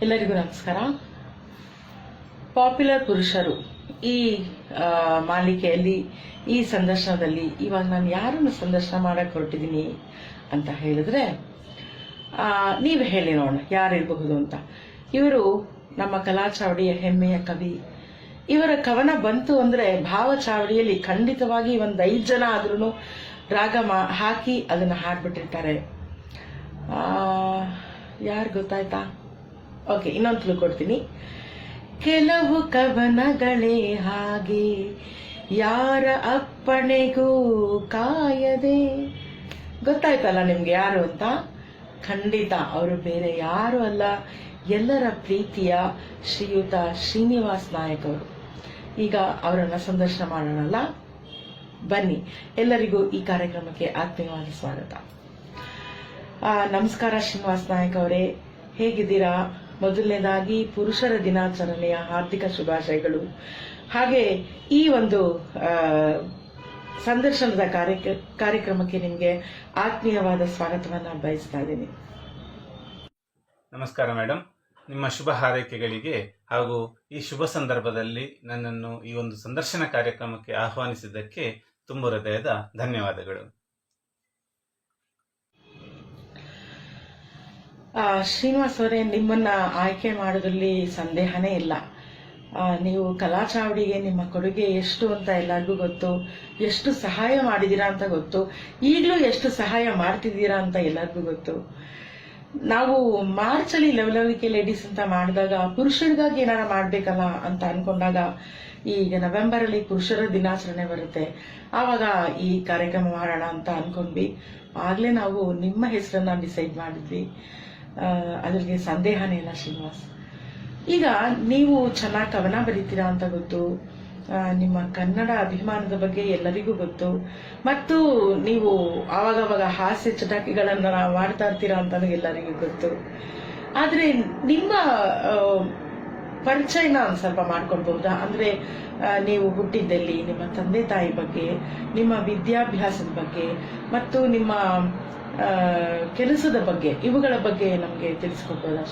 ಎಲ್ಲರಿಗೂ ನಮಸ್ಕಾರ. ಪಾಪ್ಯುಲರ್ ಪುರುಷರು ಈ ಮಾಲಿಕೆಯಲ್ಲಿ ಈ ಸಂದರ್ಶನದಲ್ಲಿ ಇವಾಗ ನಾನು ಯಾರನ್ನು ಸಂದರ್ಶನ ಮಾಡಕ್ಕೆ ಹೊರಟಿದ್ದೀನಿ ಅಂತ ಹೇಳಿದ್ರೆ, ನೀವು ಹೇಳಿ ನೋಡೋಣ ಯಾರಿರಬಹುದು ಅಂತ. ಇವರು ನಮ್ಮ ಕಲಾ ಚಾವಡಿಯ ಹೆಮ್ಮೆಯ ಕವಿ. ಇವರ ಕವನ ಬಂತು ಅಂದ್ರೆ ಭಾವ ಚಾವಡಿಯಲ್ಲಿ ಖಂಡಿತವಾಗಿ ಒಂದು 5 ಜನ ಆದ್ರೂ ರಾಗ ಹಾಕಿ ಅದನ್ನ ಹಾಡ್ಬಿಟ್ಟಿರ್ತಾರೆ. ಯಾರು ಗೊತ್ತಾಯ್ತಾ? ಓಕೆ, ಇನ್ನೊಂದು ಕ್ಲೂ ಕೊಡ್ತೀನಿ. ಕೆಲವು ಕವನಗಳೇ ಹಾಗೆ ಯಾರ ಅಪ್ಪಣೆಗೂ ಕಾಯದೆ. ಗೊತ್ತಾಯ್ತಲ್ಲ ನಿಮ್ಗೆ ಯಾರು ಅಂತ? ಖಂಡಿತ ಅವರು ಬೇರೆ ಯಾರು ಅಲ್ಲ, ಎಲ್ಲರ ಪ್ರೀತಿಯ ಶ್ರೀಯುತ ಶ್ರೀನಿವಾಸ್ ನಾಯಕ್ ಅವರು. ಈಗ ಅವರನ್ನ ಸಂದರ್ಶನ ಮಾಡೋಣಲ್ಲ, ಬನ್ನಿ. ಎಲ್ಲರಿಗೂ ಈ ಕಾರ್ಯಕ್ರಮಕ್ಕೆ ಆತ್ಮೀಯವಾದ ಸ್ವಾಗತ. ನಮಸ್ಕಾರ ಶ್ರೀನಿವಾಸ್ ನಾಯಕ್ ಅವರೇ, ಹೇಗಿದ್ದೀರಾ? ಮೊದಲನೇದಾಗಿ ಪುರುಷರ ದಿನಾಚರಣೆಯ ಹಾರ್ದಿಕ ಶುಭಾಶಯಗಳು. ಹಾಗೆ ಈ ಒಂದು ಸಂದರ್ಶನದ ಕಾರ್ಯಕ್ರಮಕ್ಕೆ ನಿಮಗೆ ಆತ್ಮೀಯವಾದ ಸ್ವಾಗತವನ್ನ ಬಯಸ್ತಾ ಇದ್ದೀನಿ. ನಮಸ್ಕಾರ ಮೇಡಮ್, ನಿಮ್ಮ ಶುಭ ಹಾರೈಕೆಗಳಿಗೆ ಹಾಗೂ ಈ ಶುಭ ಸಂದರ್ಭದಲ್ಲಿ ನನ್ನನ್ನು ಈ ಒಂದು ಸಂದರ್ಶನ ಕಾರ್ಯಕ್ರಮಕ್ಕೆ ಆಹ್ವಾನಿಸಿದ್ದಕ್ಕೆ ತುಂಬ ಹೃದಯದ ಧನ್ಯವಾದಗಳು. ಶ್ರೀನಿವಾಸ್ ಅವರೇ, ನಿಮ್ಮನ್ನ ಆಯ್ಕೆ ಮಾಡೋದ್ರಲ್ಲಿ ಸಂದೇಹನೇ ಇಲ್ಲ. ನೀವು ಕಲಾ ಚಾವಡಿಗೆ ನಿಮ್ಮ ಕೊಡುಗೆ ಎಷ್ಟು ಅಂತ ಎಲ್ಲರಿಗೂ ಗೊತ್ತು. ಎಷ್ಟು ಸಹಾಯ ಮಾಡಿದೀರಾ ಅಂತ ಗೊತ್ತು. ಈಗಲೂ ಎಷ್ಟು ಸಹಾಯ ಮಾಡ್ತಿದ್ದೀರಾ ಅಂತ ಎಲ್ಲರಿಗೂ ಗೊತ್ತು. ನಾವು ಮಾರ್ಚ್ ಅಲ್ಲಿ ಲವಲವಿಕೆ ಲೇಡೀಸ್ ಅಂತ ಮಾಡಿದಾಗ ಪುರುಷರಿಗಾಗಿ ಏನಾರ ಮಾಡ್ಬೇಕಲ್ಲ ಅಂತ ಅನ್ಕೊಂಡಾಗ, ಈಗ ನವೆಂಬರ್ ಅಲ್ಲಿ ಪುರುಷರ ದಿನಾಚರಣೆ ಬರುತ್ತೆ, ಆವಾಗ ಈ ಕಾರ್ಯಕ್ರಮ ಮಾಡೋಣ ಅಂತ ಅನ್ಕೊಂಡ್ವಿ. ಆಗ್ಲೇ ನಾವು ನಿಮ್ಮ ಹೆಸರನ್ನ ಡಿಸೈಡ್ ಮಾಡಿದ್ವಿ. ಅದ್ರಿಗೆ ಸಂದೇಹನೇ ಇಲ್ಲ ಶ್ರೀನಿವಾಸ್. ಈಗ ನೀವು ಚೆನ್ನಾಗಿ ಕವನ ಬರೀತೀರಾ ಅಂತ ಗೊತ್ತು. ನಿಮ್ಮ ಕನ್ನಡ ಅಭಿಮಾನದ ಬಗ್ಗೆ ಎಲ್ಲರಿಗೂ ಗೊತ್ತು. ಮತ್ತು ನೀವು ಆವಾಗವಾಗ ಹಾಸ್ಯ ಚಟಾಕಿಗಳನ್ನ ಮಾಡ್ತಾ ಇರ್ತೀರಾ ಅಂತ ಎಲ್ಲರಿಗೂ ಗೊತ್ತು. ಆದ್ರೆ ನಿಮ್ಮ ಪರಿಚಯನ ಒಂದು ಸ್ವಲ್ಪ ಮಾಡ್ಕೊಳ್ಬಹುದಾ? ಅಂದ್ರೆ ನೀವು ಹುಟ್ಟಿದ್ದಲ್ಲಿ, ನಿಮ್ಮ ತಂದೆ ತಾಯಿ ಬಗ್ಗೆ, ನಿಮ್ಮ ವಿದ್ಯಾಭ್ಯಾಸದ ಬಗ್ಗೆ ಮತ್ತು ನಿಮ್ಮ ಕೆಲಸದ ಬಗ್ಗೆ, ಇವುಗಳ ಬಗ್ಗೆ ನಮಗೆ ತಿಳಿಸ್ಕೊಡ್ಬೋದಾ?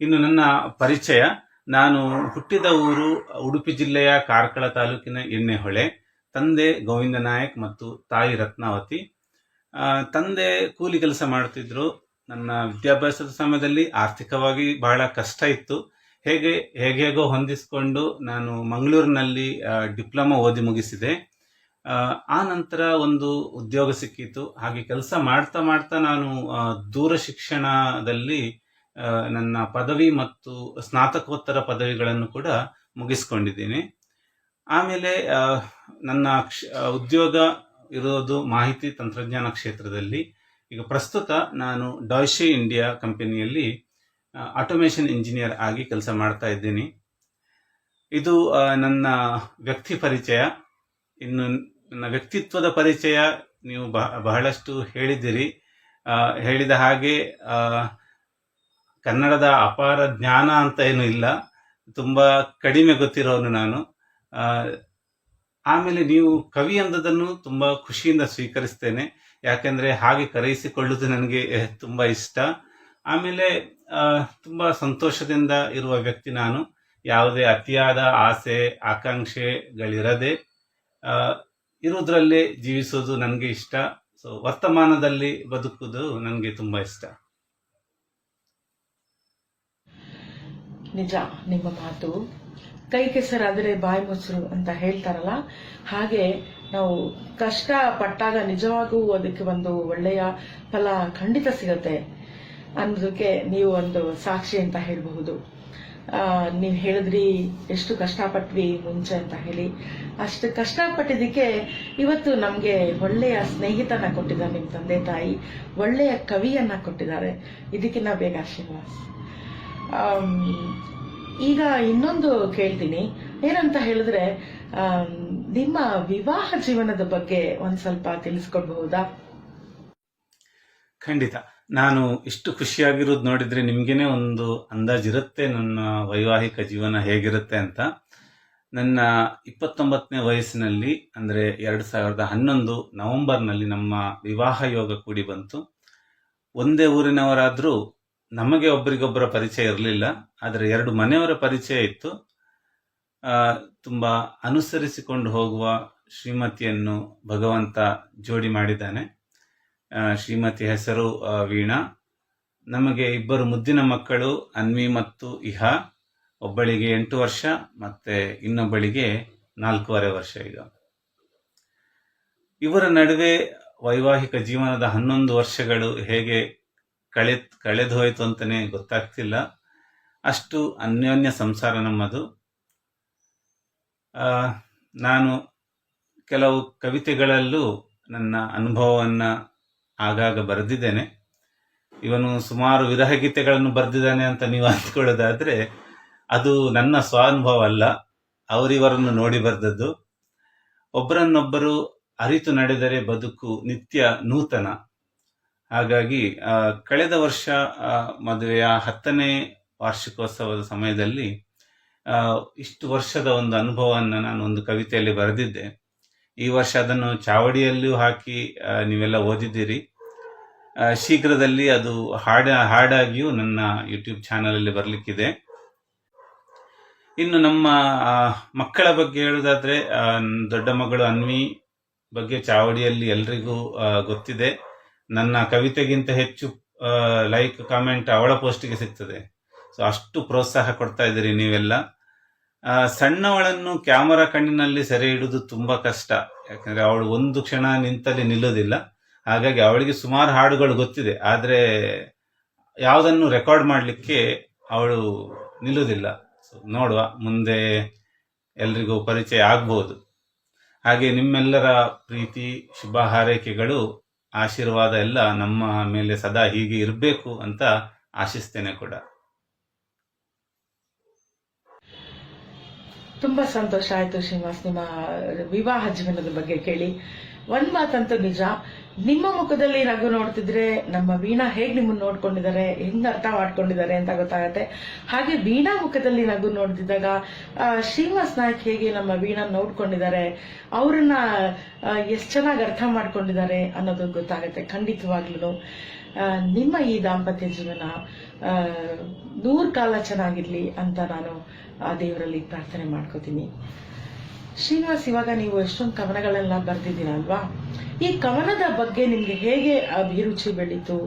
ಇನ್ನು ನನ್ನ ಪರಿಚಯ, ನಾನು ಹುಟ್ಟಿದ ಊರು ಉಡುಪಿ ಜಿಲ್ಲೆಯ ಕಾರ್ಕಳ ತಾಲೂಕಿನ ಎಣ್ಣೆಹೊಳೆ. ತಂದೆ ಗೋವಿಂದ ನಾಯಕ್ ಮತ್ತು ತಾಯಿ ರತ್ನಾವತಿ. ತಂದೆ ಕೂಲಿ ಕೆಲಸ ಮಾಡ್ತಿದ್ರು. ನನ್ನ ವಿದ್ಯಾಭ್ಯಾಸದ ಸಮಯದಲ್ಲಿ ಆರ್ಥಿಕವಾಗಿ ಬಹಳ ಕಷ್ಟ ಇತ್ತು. ಹೇಗೇಗೋ ಹೊಂದಿಸಿಕೊಂಡು ನಾನು ಮಂಗಳೂರಿನಲ್ಲಿ ಡಿಪ್ಲೊಮಾ ಓದಿ ಮುಗಿಸಿದೆ. ಆ ನಂತರ ಒಂದು ಉದ್ಯೋಗ ಸಿಕ್ಕಿತು. ಹಾಗೆ ಕೆಲಸ ಮಾಡ್ತಾ ಮಾಡ್ತಾ ನಾನು ದೂರ ಶಿಕ್ಷಣದಲ್ಲಿ ನನ್ನ ಪದವಿ ಮತ್ತು ಸ್ನಾತಕೋತ್ತರ ಪದವಿಗಳನ್ನು ಕೂಡ ಮುಗಿಸ್ಕೊಂಡಿದ್ದೀನಿ. ಆಮೇಲೆ ನನ್ನ ಉದ್ಯೋಗ ಇರೋದು ಮಾಹಿತಿ ತಂತ್ರಜ್ಞಾನ ಕ್ಷೇತ್ರದಲ್ಲಿ. ಈಗ ಪ್ರಸ್ತುತ ನಾನು ಡಾಯ್ಶೆ ಇಂಡಿಯಾ ಕಂಪನಿಯಲ್ಲಿ ಆಟೋಮೇಷನ್ ಇಂಜಿನಿಯರ್ ಆಗಿ ಕೆಲಸ ಮಾಡ್ತಾ ಇದ್ದೀನಿ. ಇದು ನನ್ನ ವ್ಯಕ್ತಿ ಪರಿಚಯ. ಇನ್ನು ನನ್ನ ವ್ಯಕ್ತಿತ್ವದ ಪರಿಚಯ ನೀವು ಬಹಳಷ್ಟು ಹೇಳಿದ್ದೀರಿ. ಹೇಳಿದ ಹಾಗೆ ಕನ್ನಡದ ಅಪಾರ ಜ್ಞಾನ ಅಂತ ಏನು ಇಲ್ಲ, ತುಂಬಾ ಕಡಿಮೆ ಗೊತ್ತಿರೋನು ನಾನು. ಆಮೇಲೆ ನೀವು ಕವಿ ಅಂದದನ್ನು ತುಂಬಾ ಖುಷಿಯಿಂದ ಸ್ವೀಕರಿಸ್ತೇನೆ, ಯಾಕೆಂದ್ರೆ ಹಾಗೆ ಕರೆಯಿಸಿಕೊಳ್ಳುವುದು ನನಗೆ ತುಂಬಾ ಇಷ್ಟ. ಆಮೇಲೆ ತುಂಬಾ ಸಂತೋಷದಿಂದ ಇರುವ ವ್ಯಕ್ತಿ ನಾನು. ಯಾವುದೇ ಅತಿಯಾದ ಆಸೆ ಆಕಾಂಕ್ಷೆಗಳಿರದೆ ಇರುವುದರಲ್ಲೇ ಜೀವಿಸೋದು ನನಗೆ ಇಷ್ಟ. ಸೊ ವರ್ತಮಾನದಲ್ಲಿ ಬದುಕುವುದು ನನಗೆ ತುಂಬಾ ಇಷ್ಟ. ನಿಜ, ನಿಮ್ಮ ಮಾತು ಕೈ ಕೆಸರಾದರೆ ಬಾಯಿ ಮೊಸರು ಅಂತ ಹೇಳ್ತಾರಲ್ಲ, ಹಾಗೆ ನಾವು ಕಷ್ಟ ಪಟ್ಟಾಗ ನಿಜವಾಗೂ ಅದಕ್ಕೆ ಒಂದು ಒಳ್ಳೆಯ ಫಲ ಖಂಡಿತ ಸಿಗತ್ತೆ ಅನ್ನೋದಕ್ಕೆ ನೀವು ಒಂದು ಸಾಕ್ಷಿ ಅಂತ ಹೇಳಬಹುದು. ನೀವು ಹೇಳಿದ್ರಿ ಎಷ್ಟು ಕಷ್ಟಪಟ್ವಿ ಮುಂಚೆ ಅಂತ ಹೇಳಿ. ಅಷ್ಟು ಕಷ್ಟಪಟ್ಟಿದ್ದಕ್ಕೆ ಇವತ್ತು ನಮ್ಗೆ ಒಳ್ಳೆಯ ಸ್ನೇಹಿತನ ಕೊಟ್ಟಿದ್ದಾರೆ ನಿಮ್ಮ ತಂದೆ ತಾಯಿ, ಒಳ್ಳೆಯ ಕವಿಯನ್ನ ಕೊಟ್ಟಿದ್ದಾರೆ. ಇದಕ್ಕಿನ್ನ ಬೇಗ ಶ್ರೀನಿವಾಸ್. ಈಗ ಇನ್ನೊಂದು ಕೇಳ್ತೀನಿ, ಏನಂತ ಹೇಳಿದ್ರೆ, ನಿಮ್ಮ ವಿವಾಹ ಜೀವನದ ಬಗ್ಗೆ ಒಂದ್ ಸ್ವಲ್ಪ ತಿಳಿಸ್ಕೊಡ್ಬಹುದಾ? ಖಂಡಿತ. ನಾನು ಇಷ್ಟು ಖುಷಿಯಾಗಿರೋದು ನೋಡಿದ್ರೆ ನಿಮ್ಗೇನೆ ಒಂದು ಅಂದಾಜಿರುತ್ತೆ ನನ್ನ ವೈವಾಹಿಕ ಜೀವನ ಹೇಗಿರುತ್ತೆ ಅಂತ. ನನ್ನ 29ನೇ ವಯಸ್ಸಿನಲ್ಲಿ ಅಂದರೆ 2011 ನವೆಂಬರ್ನಲ್ಲಿ ನಮ್ಮ ವಿವಾಹ ಯೋಗ ಕೂಡಿ ಬಂತು. ಒಂದೇ ಊರಿನವರಾದರೂ ನಮಗೆ ಒಬ್ಬರಿಗೊಬ್ಬರ ಪರಿಚಯ ಇರಲಿಲ್ಲ, ಆದರೆ 2 ಮನೆಯವರ ಪರಿಚಯ ಇತ್ತು. ತುಂಬ ಅನುಸರಿಸಿಕೊಂಡು ಹೋಗುವ ಶ್ರೀಮತಿಯನ್ನು ಭಗವಂತ ಜೋಡಿ ಮಾಡಿದ್ದಾನೆ. ಶ್ರೀಮತಿ ಹೆಸರು ವೀಣಾ. ನಮಗೆ 2 ಮುದ್ದಿನ ಮಕ್ಕಳು, ಅನ್ವಿ ಮತ್ತು ಇಹಾ. ಒಬ್ಬಳಿಗೆ 8 ವರ್ಷ ಮತ್ತೆ ಇನ್ನೊಬ್ಬಳಿಗೆ 4.5 ವರ್ಷ. ಈಗ ಇವರ ನಡುವೆ ವೈವಾಹಿಕ ಜೀವನದ 11 ವರ್ಷಗಳು ಹೇಗೆ ಕಳೆದು ಹೋಯಿತು ಅಂತಲೇ ಗೊತ್ತಾಗ್ತಿಲ್ಲ. ಅಷ್ಟು ಅನ್ಯೋನ್ಯ ಸಂಸಾರ ನಮ್ಮದು. ನಾನು ಕೆಲವು ಕವಿತೆಗಳಲ್ಲೂ ನನ್ನ ಅನುಭವವನ್ನು ಆಗಾಗ ಬರೆದಿದ್ದೇನೆ. ಇವನು ಸುಮಾರು ವಿರಹ ಗೀತೆಗಳನ್ನು ಬರೆದಿದ್ದಾನೆ ಅಂತ ನೀವು ಅಂದ್ಕೊಳ್ಳೋದಾದ್ರೆ ಅದು ನನ್ನ ಸ್ವಾನುಭವ ಅಲ್ಲ, ಅವರಿವರನ್ನು ನೋಡಿ ಬರೆದದ್ದು. ಒಬ್ಬರನ್ನೊಬ್ಬರು ಅರಿತು ನಡೆದರೆ ಬದುಕು ನಿತ್ಯ ನೂತನ. ಹಾಗಾಗಿ ಕಳೆದ ವರ್ಷ ಮದುವೆಯ 10ನೇ ವಾರ್ಷಿಕೋತ್ಸವದ ಸಮಯದಲ್ಲಿ ಇಷ್ಟು ವರ್ಷದ ಒಂದು ಅನುಭವವನ್ನು ನಾನು ಒಂದು ಕವಿತೆಯಲ್ಲಿ ಬರೆದಿದ್ದೆ. ಈ ವರ್ಷ ಅದನ್ನು ಚಾವಡಿಯಲ್ಲಿಯೂ ಹಾಕಿ ನೀವೆಲ್ಲ ಓದಿದ್ದೀರಿ. ಶೀಘ್ರದಲ್ಲಿ ಅದು ಹಾಡಾಗಿಯೂ ನನ್ನ ಯೂಟ್ಯೂಬ್ ಚಾನಲಲ್ಲಿ ಬರಲಿಕ್ಕಿದೆ. ಇನ್ನು ನಮ್ಮ ಮಕ್ಕಳ ಬಗ್ಗೆ ಹೇಳುವುದಾದ್ರೆ, ದೊಡ್ಡ ಮಗಳು ಅನ್ವಿ ಬಗ್ಗೆ ಚಾವಡಿಯಲ್ಲಿ ಎಲ್ರಿಗೂ ಗೊತ್ತಿದೆ. ನನ್ನ ಕವಿತೆಗಿಂತ ಹೆಚ್ಚು ಲೈಕ್ ಕಾಮೆಂಟ್ ಅವಳ ಪೋಸ್ಟಿಗೆ ಸಿಗ್ತದೆ. ಸೊ ಅಷ್ಟು ಪ್ರೋತ್ಸಾಹ ಕೊಡ್ತಾ ಇದ್ದೀರಿ ನೀವೆಲ್ಲ. ಸಣ್ಣವಳನ್ನು ಕ್ಯಾಮರಾ ಕಣ್ಣಿನಲ್ಲಿ ಸೆರೆ ಇಡುವುದು ತುಂಬಾ ಕಷ್ಟ, ಯಾಕಂದ್ರೆ ಅವಳು ಒಂದು ಕ್ಷಣ ನಿಂತಲ್ಲಿ ನಿಲ್ಲೋದಿಲ್ಲ. ಹಾಗಾಗಿ ಅವಳಿಗೆ ಸುಮಾರು ಹಾಡುಗಳು ಗೊತ್ತಿದೆ, ಆದರೆ ಯಾವುದನ್ನು ರೆಕಾರ್ಡ್ ಮಾಡಲಿಕ್ಕೆ ಅವಳು ನಿಲ್ಲುವುದಿಲ್ಲ. ಸೊ ನೋಡುವ, ಮುಂದೆ ಎಲ್ರಿಗೂ ಪರಿಚಯ ಆಗ್ಬೋದು. ಹಾಗೆ ನಿಮ್ಮೆಲ್ಲರ ಪ್ರೀತಿ, ಶುಭ ಹಾರೈಕೆಗಳು, ಆಶೀರ್ವಾದ ಎಲ್ಲ ನಮ್ಮ ಮೇಲೆ ಸದಾ ಹೀಗೆ ಇರಬೇಕು ಅಂತ ಆಶಿಸ್ತೇನೆ ಕೂಡ. ತುಂಬಾ ಸಂತೋಷ ಆಯ್ತು ಶ್ರೀನಿವಾಸ್, ನಿಮ್ಮ ವಿವಾಹ ಜೀವನದ ಬಗ್ಗೆ ಕೇಳಿ. ಒಂದ್ ಮಾತಂತೂ ನಿಜ, ನಿಮ್ಮ ಮುಖದಲ್ಲಿ ನಗು ನೋಡ್ತಿದ್ರೆ ನಮ್ಮ ವೀಣಾ ಹೇಗ್ ನಿಮ್ಮನ್ನ ನೋಡ್ಕೊಂಡಿದ್ದಾರೆ, ಹೆಂಗ್ ಅರ್ಥ ಮಾಡ್ಕೊಂಡಿದ್ದಾರೆ ಅಂತ ಗೊತ್ತಾಗತ್ತೆ. ಹಾಗೆ ವೀಣಾ ಮುಖದಲ್ಲಿ ನಗು ನೋಡ್ತಿದ್ದಾಗ ಶ್ರೀನಿವಾಸ್ ನಾಯಕ್ ಹೇಗೆ ನಮ್ಮ ವೀಣಾ ನೋಡ್ಕೊಂಡಿದ್ದಾರೆ, ಅವ್ರನ್ನ ಎಷ್ಟ್ ಚೆನ್ನಾಗಿ ಅರ್ಥ ಮಾಡ್ಕೊಂಡಿದ್ದಾರೆ ಅನ್ನೋದು ಗೊತ್ತಾಗತ್ತೆ ಖಂಡಿತವಾಗ್ಲೂ. ನಿಮ್ಮ ಈ ದಾಂಪತ್ಯ ಜೀವನ 100 ಕಾಲ ಚೆನ್ನಾಗಿರ್ಲಿ ಅಂತ ನಾನು ಆ ದೇವರಲ್ಲಿ ಪ್ರಾರ್ಥನೆ ಮಾಡ್ಕೋತೀನಿ. ಶ್ರೀನಿವಾಸ್, ಇವಾಗ ನೀವು ಎಷ್ಟೊಂದು ಕವನಗಳೆಲ್ಲ ಬರ್ದಿದ್ದೀರಲ್ವಾ, ಈ ಕವನದ ಬಗ್ಗೆ ನಿಮ್ಗೆ ಹೇಗೆ ಅಭಿರುಚಿ ಬೆಳೀತು,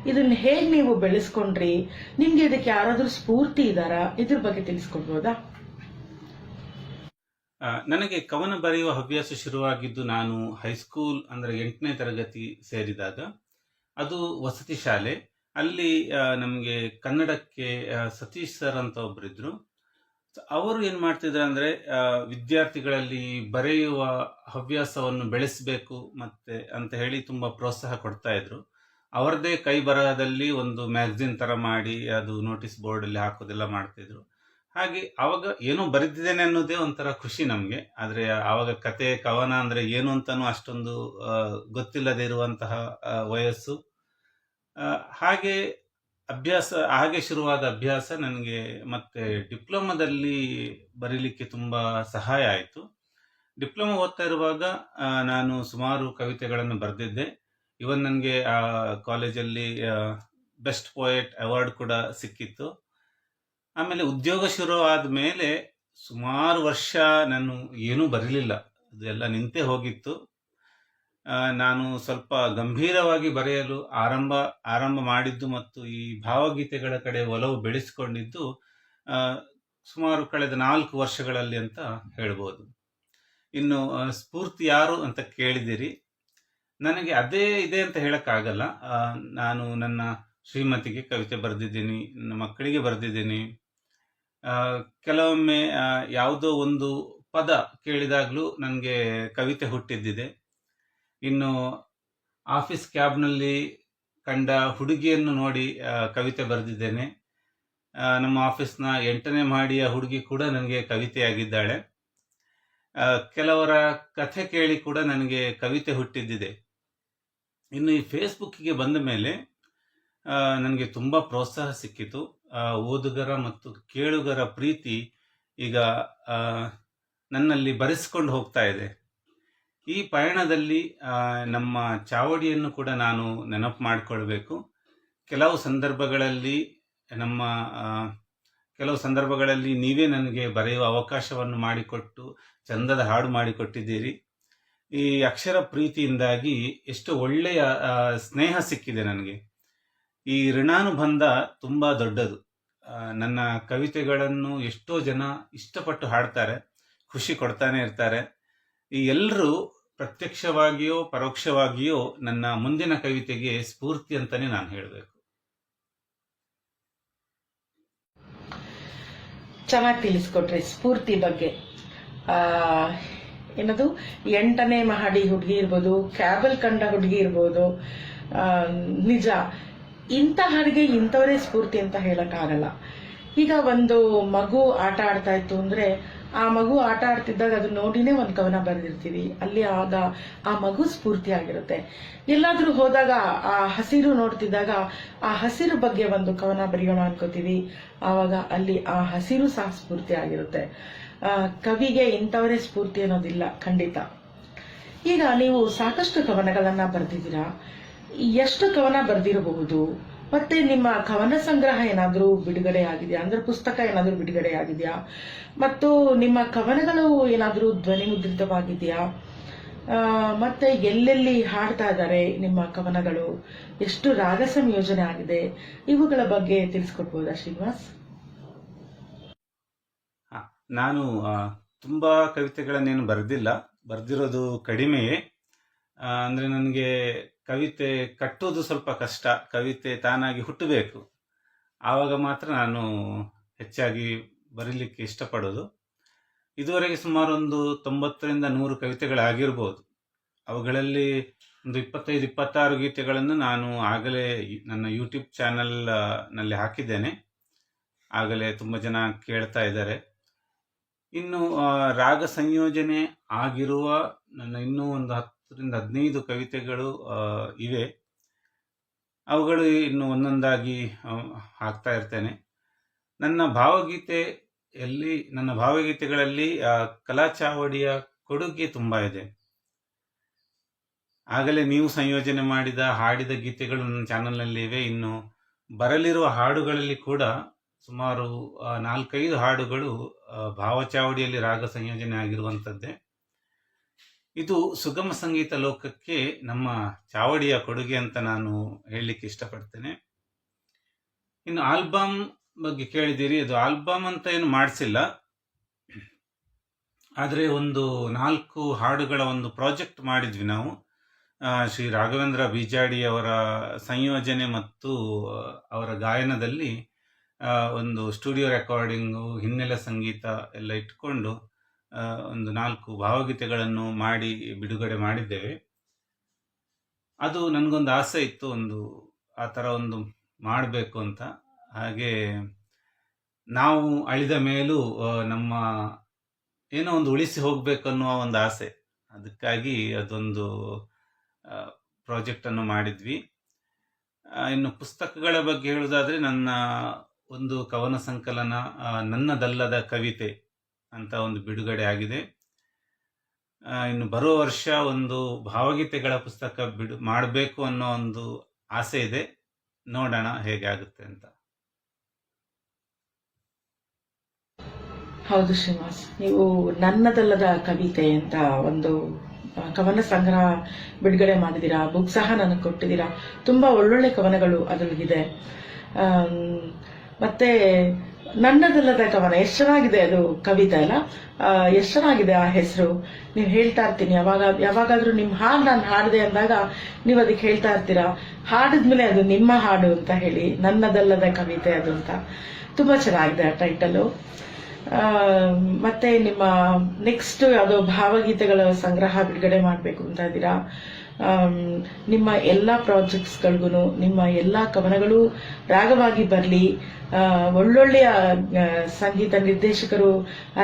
ಇದನ್ನ ಹೇಗೆ ನೀವು ಬೆಳೆಸ್ಕೊಂಡ್ರಿ, ನಿಮ್ಗೆ ಇದಕ್ಕೆ ಯಾರಾದ್ರೂ ಸ್ಫೂರ್ತಿ ಇದಾರಾ, ಇದ್ರ ಬಗ್ಗೆ ತಿಳಿಸ್ಕೊಡ್ಬೋದಾ? ನನಗೆ ಕವನ ಬರೆಯುವ ಹವ್ಯಾಸ ಶುರುವಾಗಿದ್ದು ನಾನು ಹೈಸ್ಕೂಲ್ ಅಂದ್ರೆ 8ನೇ ತರಗತಿ ಸೇರಿದಾಗ. ಅದು ವಸತಿ ಶಾಲೆ. ಅಲ್ಲಿ ನಮಗೆ ಕನ್ನಡಕ್ಕೆ ಸತೀಶ್ ಸರ್ ಅಂತ ಒಬ್ಬರಿದ್ರು. ಅವರು ಏನ್ ಮಾಡ್ತಿದ್ರು ಅಂದ್ರೆ, ವಿದ್ಯಾರ್ಥಿಗಳಲ್ಲಿ ಬರೆಯುವ ಹವ್ಯಾಸವನ್ನು ಬೆಳೆಸಬೇಕು ಮತ್ತೆ ಅಂತ ಹೇಳಿ ತುಂಬಾ ಪ್ರೋತ್ಸಾಹ ಕೊಡ್ತಾ ಇದ್ರು. ಅವರದೇ ಕೈ ಬರಹದಲ್ಲಿ ಒಂದು ಮ್ಯಾಗಝಿನ್ ತರ ಮಾಡಿ ಅದು ನೋಟಿಸ್ ಬೋರ್ಡ್ ಅಲ್ಲಿ ಹಾಕೋದೆಲ್ಲ ಮಾಡ್ತಿದ್ರು. ಹಾಗೆ ಅವಾಗ ಏನೋ ಬರೆದಿದ್ದೇನೆ ಅನ್ನೋದೇ ಒಂಥರ ಖುಷಿ ನಮ್ಗೆ. ಆದ್ರೆ ಆವಾಗ ಕತೆ ಕವನ ಅಂದ್ರೆ ಏನು ಅಂತಾನು ಅಷ್ಟೊಂದು ಗೊತ್ತಿಲ್ಲದೆ ಇರುವಂತಹ ವಯಸ್ಸು. ಹಾಗೆ ಹಾಗೆ ಶುರುವಾದ ಅಭ್ಯಾಸ ನನಗೆ ಮತ್ತೆ ಡಿಪ್ಲೊಮಾದಲ್ಲಿ ಬರೀಲಿಕ್ಕೆ ತುಂಬಾ ಸಹಾಯ ಆಯಿತು. ಡಿಪ್ಲೊಮಾ ಓದ್ತಾ ಇರುವಾಗ ನಾನು ಸುಮಾರು ಕವಿತೆಗಳನ್ನು ಬರೆದಿದ್ದೆ. ಇವನ್ ನನಗೆ ಆ ಕಾಲೇಜಲ್ಲಿ ಬೆಸ್ಟ್ ಪೋಯೆಟ್ ಅವಾರ್ಡ್ ಕೂಡ ಸಿಕ್ಕಿತ್ತು. ಆಮೇಲೆ ಉದ್ಯೋಗ ಶುರು ಆದ್ಮೇಲೆ ಸುಮಾರು ವರ್ಷ ನಾನು ಏನೂ ಬರೀಲಿಲ್ಲ, ಅದೆಲ್ಲ ನಿಂತೇ ಹೋಗಿತ್ತು. ನಾನು ಸ್ವಲ್ಪ ಗಂಭೀರವಾಗಿ ಬರೆಯಲು ಆರಂಭ ಮಾಡಿದ್ದು ಮತ್ತು ಈ ಭಾವಗೀತೆಗಳ ಕಡೆ ಒಲವು ಬೆಳೆಸಿಕೊಂಡಿದ್ದು ಸುಮಾರು ಕಳೆದ 4 ವರ್ಷಗಳಲ್ಲಿ ಅಂತ ಹೇಳ್ಬೋದು. ಇನ್ನು ಸ್ಫೂರ್ತಿ ಯಾರು ಅಂತ ಕೇಳಿದಿರಿ. ನನಗೆ ಅದೇ ಇದೆ ಅಂತ ಹೇಳಕ್ಕಾಗಲ್ಲ. ನಾನು ನನ್ನ ಶ್ರೀಮತಿಗೆ ಕವಿತೆ ಬರೆದಿದ್ದೀನಿ, ನನ್ನ ಮಕ್ಕಳಿಗೆ ಬರೆದಿದ್ದೀನಿ. ಕೆಲವೊಮ್ಮೆ ಯಾವುದೋ ಒಂದು ಪದ ಕೇಳಿದಾಗಲೂ ನನಗೆ ಕವಿತೆ ಹುಟ್ಟಿದ್ದಿದೆ. ಇನ್ನು ಆಫೀಸ್ ಕ್ಯಾಬ್ನಲ್ಲಿ ಕಂಡ ಹುಡುಗಿಯನ್ನು ನೋಡಿ ಕವಿತೆ ಬರೆದಿದ್ದೇನೆ. ನಮ್ಮ ಆಫೀಸ್ನ 8ನೇ ಮಹಡಿಯ ಹುಡುಗಿ ಕೂಡ ನನಗೆ ಕವಿತೆಯಾಗಿದ್ದಾಳೆ. ಕೆಲವರ ಕಥೆ ಕೇಳಿ ಕೂಡ ನನಗೆ ಕವಿತೆ ಹುಟ್ಟಿದ್ದಿದೆ. ಇನ್ನು ಈ ಫೇಸ್ಬುಕ್ಕಿಗೆ ಬಂದ ಮೇಲೆ ನನಗೆ ತುಂಬ ಪ್ರೋತ್ಸಾಹ ಸಿಕ್ಕಿತು. ಓದುಗರ ಮತ್ತು ಕೇಳುಗರ ಪ್ರೀತಿ ಈಗ ನನ್ನಲ್ಲಿ ಬರೆಸಿಕೊಂಡು ಹೋಗ್ತಾ ಇದೆ. ಈ ಪಯಣದಲ್ಲಿ ನಮ್ಮ ಚಾವಡಿಯನ್ನು ಕೂಡ ನಾನು ನೆನಪು ಮಾಡಿಕೊಳ್ಬೇಕು. ಕೆಲವು ಸಂದರ್ಭಗಳಲ್ಲಿ ನಮ್ಮ ಕೆಲವು ಸಂದರ್ಭಗಳಲ್ಲಿ ನೀವೇ ನನಗೆ ಬರೆಯುವ ಅವಕಾಶವನ್ನು ಮಾಡಿಕೊಟ್ಟು ಚಂದದ ಹಾಡು ಮಾಡಿಕೊಟ್ಟಿದ್ದೀರಿ. ಈ ಅಕ್ಷರ ಪ್ರೀತಿಯಿಂದಾಗಿ ಎಷ್ಟು ಒಳ್ಳೆಯ ಸ್ನೇಹ ಸಿಕ್ಕಿದೆ ನನಗೆ. ಈ ಋಣಾನುಬಂಧ ತುಂಬಾ ದೊಡ್ಡದು. ನನ್ನ ಕವಿತೆಗಳನ್ನು ಎಷ್ಟೋ ಜನ ಇಷ್ಟಪಟ್ಟು ಹಾಡ್ತಾರೆ, ಖುಷಿ ಕೊಡ್ತಾನೆ ಇರ್ತಾರೆ. ಈ ಎಲ್ಲರೂ ಪ್ರತ್ಯಕ್ಷವಾಗಿಯೋ ಪರೋಕ್ಷವಾಗಿಯೋ ನನ್ನ ಮುಂದಿನ ಕವಿತೆಗೆ ಸ್ಫೂರ್ತಿ ಅಂತಾನೆ ನಾನು ಹೇಳಬೇಕು. ಚೆನ್ನಾಗಿ ತಿಳಿಸ್ಕೊಟ್ರಿ ಸ್ಫೂರ್ತಿ ಬಗ್ಗೆ. ಏನದು 8ನೇ ಮಹಡಿ ಹುಡುಗಿ ಇರ್ಬೋದು, ಕ್ಯಾಬಲ್ ಕಂಡ ಹುಡುಗಿ ಇರ್ಬೋದು. ನಿಜ, ಇಂಥ ಹಾಡಿಗೆ ಇಂಥವರೇ ಸ್ಫೂರ್ತಿ ಅಂತ ಹೇಳಕ್ಕಾಗಲ್ಲ. ಈಗ ಒಂದು ಮಗು ಆಟ ಆಡ್ತಾ ಇತ್ತು ಅಂದ್ರೆ ಆ ಮಗು ಆಟ ಆಡ್ತಿದ್ದಾಗ ಅದು ನೋಡಿನೇ ಒಂದು ಕವನ ಬರೆದಿರ್ತೀವಿ. ಅಲ್ಲಿ ಆಗ ಆ ಮಗು ಸ್ಫೂರ್ತಿ ಆಗಿರುತ್ತೆ. ಎಲ್ಲಾದ್ರೂ ಹೋದಾಗ ಆ ಹಸಿರು ನೋಡ್ತಿದ್ದಾಗ ಆ ಹಸಿರು ಬಗ್ಗೆ ಒಂದು ಕವನ ಬರೆಯೋಣ ಅನ್ಕೋತೀವಿ. ಆವಾಗ ಅಲ್ಲಿ ಆ ಹಸಿರು ಸಹ ಸ್ಫೂರ್ತಿ ಆಗಿರುತ್ತೆ. ಕವಿಗೆ ಇಂಥವರೇ ಸ್ಫೂರ್ತಿ ಅನ್ನೋದಿಲ್ಲ, ಖಂಡಿತ. ಈಗ ನೀವು ಸಾಕಷ್ಟು ಕವನಗಳನ್ನ ಬರೆದಿದ್ದೀರಾ. ಎಷ್ಟು ಕವನ ಬರೆದಿರಬಹುದು? ಮತ್ತೆ ನಿಮ್ಮ ಕವನ ಸಂಗ್ರಹ ಏನಾದ್ರೂ ಬಿಡುಗಡೆ ಆಗಿದೆಯಾ? ಅಂದ್ರೆ ಪುಸ್ತಕ ಏನಾದ್ರೂ ಬಿಡುಗಡೆ ಆಗಿದೆಯಾ? ಮತ್ತು ನಿಮ್ಮ ಕವನಗಳು ಏನಾದ್ರೂ ಧ್ವನಿ ಮುದ್ರಿತವಾಗಿದೆಯಾ? ಮತ್ತೆ ಎಲ್ಲೆಲ್ಲಿ ಹಾಡ್ತಾ ಇದ್ದಾರೆ ನಿಮ್ಮ ಕವನಗಳು? ಎಷ್ಟು ರಾಗ ಸಂಯೋಜನೆ ಆಗಿದೆ? ಇವುಗಳ ಬಗ್ಗೆ ತಿಳಿಸ್ಕೊಡ್ಬೋದಾ ಶ್ರೀನಿವಾಸ್? ನಾನು ತುಂಬಾ ಕವಿತೆಗಳನ್ನೇನು ಬರೆದಿಲ್ಲ, ಬರೆದಿರೋದು ಕಡಿಮೆಯೇ. ಅಂದ್ರೆ ನನಗೆ ಕವಿತೆ ಕಟ್ಟೋದು ಸ್ವಲ್ಪ ಕಷ್ಟ. ಕವಿತೆ ತಾನಾಗಿ ಹುಟ್ಟಬೇಕು, ಆವಾಗ ಮಾತ್ರ ನಾನು ಹೆಚ್ಚಾಗಿ ಬರೀಲಿಕ್ಕೆ ಇಷ್ಟಪಡೋದು. ಇದುವರೆಗೆ ಸುಮಾರು ಒಂದು 90ರಿಂದ 100 ಕವಿತೆಗಳಾಗಿರ್ಬೋದು. ಅವುಗಳಲ್ಲಿ ಒಂದು 25-26 ಗೀತೆಗಳನ್ನು ನಾನು ಆಗಲೇ ನನ್ನ ಯೂಟ್ಯೂಬ್ ಚಾನಲ್ ನಲ್ಲಿ ಹಾಕಿದ್ದೇನೆ. ಆಗಲೇ ತುಂಬ ಜನ ಕೇಳ್ತಾ ಇದ್ದಾರೆ. ಇನ್ನು ರಾಗ ಸಂಯೋಜನೆ ಆಗಿರುವ ನನ್ನ ಇನ್ನೂ ಒಂದು 10ರಿಂದ 15 ಕವಿತೆಗಳು ಇವೆ. ಅವುಗಳು ಇನ್ನು ಒಂದೊಂದಾಗಿ ಹಾಕ್ತಾ ಇರ್ತೇನೆ. ನನ್ನ ಭಾವಗೀತೆಗಳಲ್ಲಿ ಕಲಾ ಚಾವಡಿಯ ಕೊಡುಗೆ ತುಂಬಾ ಇದೆ. ಆಗಲೇ ನೀವು ಸಂಯೋಜನೆ ಮಾಡಿದ ಹಾಡಿದ ಗೀತೆಗಳು ನನ್ನ ಚಾನಲ್ನಲ್ಲಿ ಇವೆ. ಇನ್ನು ಬರಲಿರುವ ಹಾಡುಗಳಲ್ಲಿ ಕೂಡ ಸುಮಾರು 4-5 ಹಾಡುಗಳು ಭಾವಚಾವಡಿಯಲ್ಲಿ ರಾಗ ಸಂಯೋಜನೆ ಆಗಿರುವಂಥದ್ದೇ. ಇದು ಸುಗಮ ಸಂಗೀತ ಲೋಕಕ್ಕೆ ನಮ್ಮ ಚಾವಡಿಯ ಕೊಡುಗೆ ಅಂತ ನಾನು ಹೇಳಲಿಕ್ಕೆ ಇಷ್ಟಪಡ್ತೇನೆ. ಇನ್ನು ಆಲ್ಬಮ್ ಬಗ್ಗೆ ಕೇಳಿದ್ದೀರಿ. ಅದು ಆಲ್ಬಮ್ ಅಂತ ಏನು ಮಾಡಿಸಿಲ್ಲ, ಆದರೆ ಒಂದು 4 ಹಾಡುಗಳ ಒಂದು ಪ್ರಾಜೆಕ್ಟ್ ಮಾಡಿದ್ವಿ ನಾವು. ಶ್ರೀ ರಾಘವೇಂದ್ರ ಬಿಜಾಡಿ ಅವರ ಸಂಯೋಜನೆ ಮತ್ತು ಅವರ ಗಾಯನದಲ್ಲಿ ಒಂದು ಸ್ಟುಡಿಯೋ ರೆಕಾರ್ಡಿಂಗು, ಹಿನ್ನೆಲೆ ಸಂಗೀತ ಎಲ್ಲ ಇಟ್ಕೊಂಡು ಒಂದು 4 ಭಾವಗೀತೆಗಳನ್ನು ಮಾಡಿ ಬಿಡುಗಡೆ ಮಾಡಿದ್ದೇವೆ. ಅದು ನನಗೊಂದು ಆಸೆ ಇತ್ತು, ಆ ಥರ ಒಂದು ಮಾಡಬೇಕು ಅಂತ. ಹಾಗೆ ನಾವು ಅಳಿದ ಮೇಲೂ ನಮ್ಮ ಏನೋ ಒಂದು ಉಳಿಸಿ ಹೋಗ್ಬೇಕು ಅನ್ನುವ ಒಂದು ಆಸೆ. ಅದಕ್ಕಾಗಿ ಅದೊಂದು ಪ್ರಾಜೆಕ್ಟನ್ನು ಮಾಡಿದ್ವಿ. ಇನ್ನು ಪುಸ್ತಕಗಳ ಬಗ್ಗೆ ಹೇಳುವುದಾದ್ರೆ, ನನ್ನ ಒಂದು ಕವನ ಸಂಕಲನ ನನ್ನದಲ್ಲದ ಕವಿತೆ ಅಂತ ಒಂದು ಬಿಡುಗಡೆ ಆಗಿದೆ. ಇನ್ನು ಬರುವ ವರ್ಷ ಒಂದು ಭಾವಗೀತೆಗಳ ಪುಸ್ತಕ ಮಾಡಬೇಕು ಅನ್ನೋ ಒಂದು ಆಸೆ ಇದೆ. ನೋಡೋಣ ಹೇಗೆ ಆಗುತ್ತೆ ಅಂತ. ಹೌದು ಶ್ರೀನಿವಾಸ್, ನೀವು ನನ್ನದಲ್ಲದ ಕವಿತೆ ಅಂತ ಒಂದು ಕವನ ಸಂಗ್ರಹ ಬಿಡುಗಡೆ ಮಾಡಿದೀರಾ. ಬುಕ್ ಸಹ ನನಗೆ ಕೊಟ್ಟಿದ್ದೀರಾ. ತುಂಬಾ ಒಳ್ಳೊಳ್ಳೆ ಕವನಗಳು ಅದರಲ್ಲಿದೆ. ಮತ್ತೆ ನನ್ನದಲ್ಲದ ಕವನ ಎಷ್ಟು ಚೆನ್ನಾಗಿದೆ. ಅದು ಕವಿತೆ ಅಲ್ಲ, ಎಷ್ಟು ಚೆನ್ನಾಗಿದೆ ಆ ಹೆಸರು. ನೀವು ಹೇಳ್ತಾ ಇರ್ತೀನಿ, ಯಾವಾಗಾದ್ರೂ ನಿಮ್ಮ ಹಾಡು ನಾನು ಹಾಡಿದೆ ಅಂದಾಗ ನೀವು ಅದಕ್ಕೆ ಹೇಳ್ತಾ ಇರ್ತೀರಾ, ಹಾಡಿದ್ಮೇಲೆ ಅದು ನಿಮ್ಮ ಹಾಡು ಅಂತ ಹೇಳಿ. ನನ್ನದಲ್ಲದ ಕವಿತೆ ಅದು ಅಂತ ತುಂಬಾ ಚೆನ್ನಾಗಿದೆ ಆ ಟೈಟಲು. ಮತ್ತೆ ನಿಮ್ಮ ನೆಕ್ಸ್ಟ್ ಯಾವುದೋ ಭಾವಗೀತೆಗಳ ಸಂಗ್ರಹ ಬಿಡುಗಡೆ ಮಾಡಬೇಕು ಅಂತ ಇದ್ದೀರಾ. ನಿಮ್ಮ ಎಲ್ಲ ಪ್ರಾಜೆಕ್ಟ್ಸ್ಗಳಿಗೂ ನಿಮ್ಮ ಎಲ್ಲ ಕವನಗಳು ರಾಗವಾಗಿ ಬರಲಿ. ಒಳ್ಳೊಳ್ಳೆಯ ಸಂಗೀತ ನಿರ್ದೇಶಕರು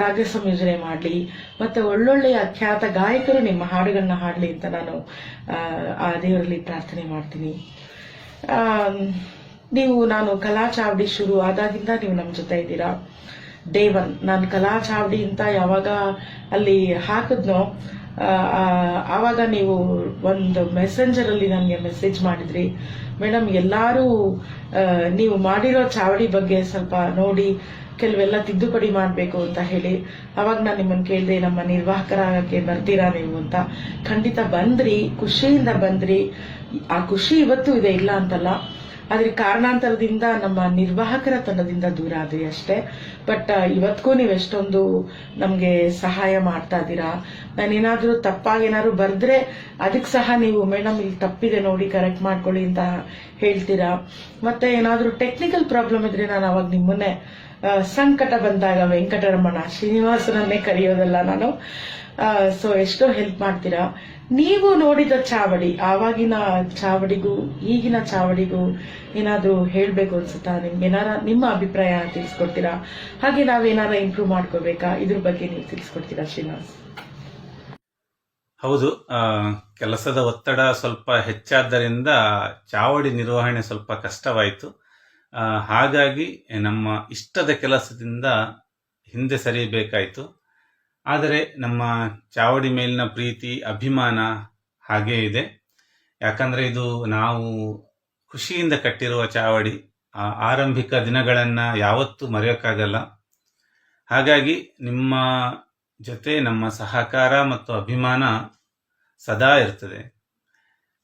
ರಾಗ ಸಂಯೋಜನೆ ಮಾಡಲಿ. ಮತ್ತೆ ಒಳ್ಳೊಳ್ಳೆಯ ಖ್ಯಾತ ಗಾಯಕರು ನಿಮ್ಮ ಹಾಡುಗಳನ್ನ ಹಾಡಲಿ ಅಂತ ನಾನು ಆ ದೇವರಲ್ಲಿ ಪ್ರಾರ್ಥನೆ ಮಾಡ್ತೀನಿ. ನಾನು ಕಲಾ ಚಾವಡಿ ಶುರು ಆದಾಗಿಂದ ನೀವು ನಮ್ಮ ಜೊತೆ ಇದ್ದೀರಾ. ಡೇ ಒನ್ ನಾನು ಕಲಾ ಚಾವಡಿ ಅಂತ ಯಾವಾಗ ಅಲ್ಲಿ ಹಾಕಿದ್ನೋ ಆವಾಗ ನೀವು ಒಂದು ಮೆಸೆಂಜರಲ್ಲಿ ನನಗೆ ಮೆಸೇಜ್ ಮಾಡಿದ್ರಿ, ಮೇಡಮ್ ಎಲ್ಲರೂ ನೀವು ಮಾಡಿರೋ ಚಾವಡಿ ಬಗ್ಗೆ ಸ್ವಲ್ಪ ನೋಡಿ ಕೆಲವೆಲ್ಲ ತಿದ್ದುಪಡಿ ಮಾಡಬೇಕು ಅಂತ ಹೇಳಿ. ಅವಾಗ ನಾನು ನಿಮ್ಮನ್ನು ಕೇಳಿದೆ, ನಮ್ಮ ನಿರ್ವಾಹಕರಾಗಕ್ಕೆ ಬರ್ತೀರಾ ನೀವು ಅಂತ. ಖಂಡಿತ ಬಂದ್ರಿ, ಖುಷಿಯಿಂದ ಬಂದ್ರಿ. ಆ ಖುಷಿ ಇವತ್ತು ಇದೆ, ಇಲ್ಲ ಅಂತಲ್ಲ. ಆದ್ರೆ ಕಾರಣಾಂತರದಿಂದ ನಮ್ಮ ನಿರ್ವಾಹಕರ ತಂಡದಿಂದ ದೂರ ಆದ್ರಿ ಅಷ್ಟೇ. ಬಟ್ ಇವತ್ತಿಗೂ ನೀವು ಎಷ್ಟೊಂದು ನಮ್ಗೆ ಸಹಾಯ ಮಾಡ್ತಾ ಇದ್ದೀರಾ. ನಾನೇನಾದ್ರೂ ತಪ್ಪಾಗಿ ಏನಾದ್ರು ಬರ್ದ್ರೆ ಅದಕ್ಕೆ ಸಹ ನೀವು ಮೇಡಮ್ ಇಲ್ಲಿ ತಪ್ಪಿದೆ ನೋಡಿ ಕರೆಕ್ಟ್ ಮಾಡ್ಕೊಳ್ಳಿ ಅಂತ ಹೇಳ್ತೀರಾ. ಮತ್ತೆ ಏನಾದ್ರೂ ಟೆಕ್ನಿಕಲ್ ಪ್ರಾಬ್ಲಮ್ ಇದ್ರೆ ನಾನು ಅವಾಗ ನಿಮ್ಮನ್ನೇ ಸಂಕಟ ಬಂದಾಗ ವೆಂಕಟರಮಣ ಶ್ರೀನಿವಾಸನನ್ನೇ ಕರೆಯೋದಲ್ಲ ನಾನು. ಸೊ ಎಷ್ಟೋ ಹೆಲ್ಪ್ ಮಾಡ್ತೀರಾ. ನೀವು ನೋಡಿದ ಚಾವಡಿ, ಆವಾಗಿನ ಚಾವಡಿಗೂ ಈಗಿನ ಚಾವಡಿಗೂ ಏನಾದ್ರೂ ಹೇಳ್ಬೇಕು ಅನ್ಸುತ್ತಾ ನಿಮ್ಗೆ? ನಿಮ್ಮ ಅಭಿಪ್ರಾಯ ತಿಳಿಸ್ಕೊಡ್ತೀರಾ? ಹಾಗೆ ನಾವೇನಾರ ಇಂಪ್ರೂವ್ ಮಾಡ್ಕೋಬೇಕಾ, ಇದ್ರ ಬಗ್ಗೆ ನೀವು ತಿಳಿಸ್ಕೊಡ್ತೀರಾ ಶ್ರೀನಿವಾಸ್? ಹೌದು, ಕೆಲಸದ ಒತ್ತಡ ಸ್ವಲ್ಪ ಹೆಚ್ಚಾದ್ದರಿಂದ ಚಾವಡಿ ನಿರ್ವಹಣೆ ಸ್ವಲ್ಪ ಕಷ್ಟವಾಯಿತು. ಹಾಗಾಗಿ ನಮ್ಮ ಇಷ್ಟದ ಕೆಲಸದಿಂದ ಹಿಂದೆ ಸರಿಯಬೇಕಾಯಿತು. ಆದರೆ ನಮ್ಮ ಚಾವಡಿ ಮೇಲಿನ ಪ್ರೀತಿ ಅಭಿಮಾನ ಹಾಗೇ ಇದೆ. ಯಾಕಂದ್ರೆ ಇದು ನಾವು ಖುಷಿಯಿಂದ ಕಟ್ಟಿರುವ ಚಾವಡಿ. ಆರಂಭಿಕ ದಿನಗಳನ್ನು ಯಾವತ್ತೂ ಮರೆಯೋಕ್ಕಾಗಲ್ಲ. ಹಾಗಾಗಿ ನಿಮ್ಮ ಜೊತೆ ನಮ್ಮ ಸಹಕಾರ ಮತ್ತು ಅಭಿಮಾನ ಸದಾ ಇರ್ತದೆ.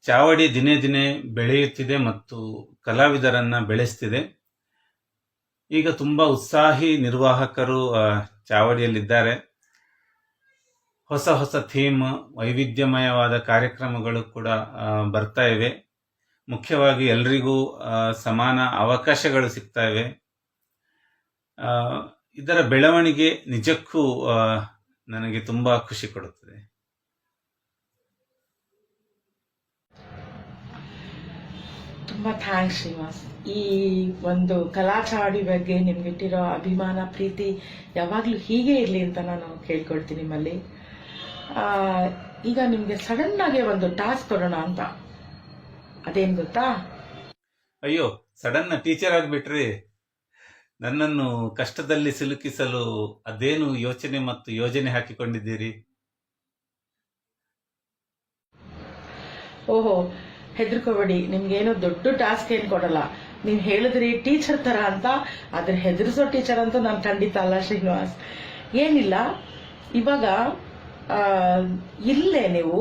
ಚಾವಡಿ ದಿನೇ ದಿನೇ ಬೆಳೆಯುತ್ತಿದೆ ಮತ್ತು ಕಲಾವಿದರನ್ನ ಬೆಳೆಸ್ತಿದೆ. ಈಗ ತುಂಬಾ ಉತ್ಸಾಹಿ ನಿರ್ವಾಹಕರು ಚಾವಡಿಯಲ್ಲಿದ್ದಾರೆ. ಹೊಸ ಹೊಸ ಥೀಮ್, ವೈವಿಧ್ಯಮಯವಾದ ಕಾರ್ಯಕ್ರಮಗಳು ಕೂಡ ಬರ್ತಾ ಇವೆ. ಮುಖ್ಯವಾಗಿ ಎಲ್ರಿಗೂ ಸಮಾನ ಅವಕಾಶಗಳು ಸಿಗ್ತಾ ಇವೆ. ಇದರ ಬೆಳವಣಿಗೆ ನಿಜಕ್ಕೂ ನನಗೆ ತುಂಬಾ ಖುಷಿ ಕೊಡುತ್ತದೆ. ತುಂಬಾ ಥ್ಯಾಂಕ್ಸ್ ಶ್ರೀನಿವಾಸ್. ಈ ಒಂದು ಕಲಾ ಚಾವಡಿ ಬಗ್ಗೆ ನಿಮ್ಗಿಟ್ಟಿರೋ ಅಭಿಮಾನ ಪ್ರೀತಿ ಯಾವಾಗ್ಲೂ ಹೀಗೆ ಇರ್ಲಿ ಅಂತ ನಾನು ಕೇಳ್ಕೊಳ್ತೀನಿ ನಿಮ್ಮಲ್ಲಿ. ಈಗ ನಿಮ್ಗೆ ಸಡನ್ ಆಗಿ ಒಂದು ಟಾಸ್ಕ್ ಕೊಡೋಣ ಅಂತ. ಅದೇನ್ ಗೊತ್ತಾ? ಅಯ್ಯೋ, ಸಡನ್ ಟೀಚರ್ ಆಗ್ಬಿಟ್ರಿ. ನನ್ನನ್ನು ಕಷ್ಟದಲ್ಲಿ ಸಿಲುಕಿಸಲು ಅದೇನು ಯೋಚನೆ ಮತ್ತು ಯೋಜನೆ ಹಾಕಿಕೊಂಡಿದ್ದೀರಿ? ಓಹೋ, ಹೆದರ್ಕೋಬೇಡಿ. ನಿಮ್ಗೇನು ದೊಡ್ಡ ಟಾಸ್ಕ್ ಏನ್ ಕೊಡಲ್ಲ. ನೀವ್ ಹೇಳಿದ್ರಿ ಟೀಚರ್ ತರ ಅಂತ, ಆದ್ರೆ ಹೆದರ್ಸೋ ಟೀಚರ್ ಅಂತೂ ನಾನು ಖಂಡಿತ ಅಲ್ಲ ಶ್ರೀನಿವಾಸ್. ಏನಿಲ್ಲ, ಇವಾಗ ಇಲ್ಲೇ ನೀವು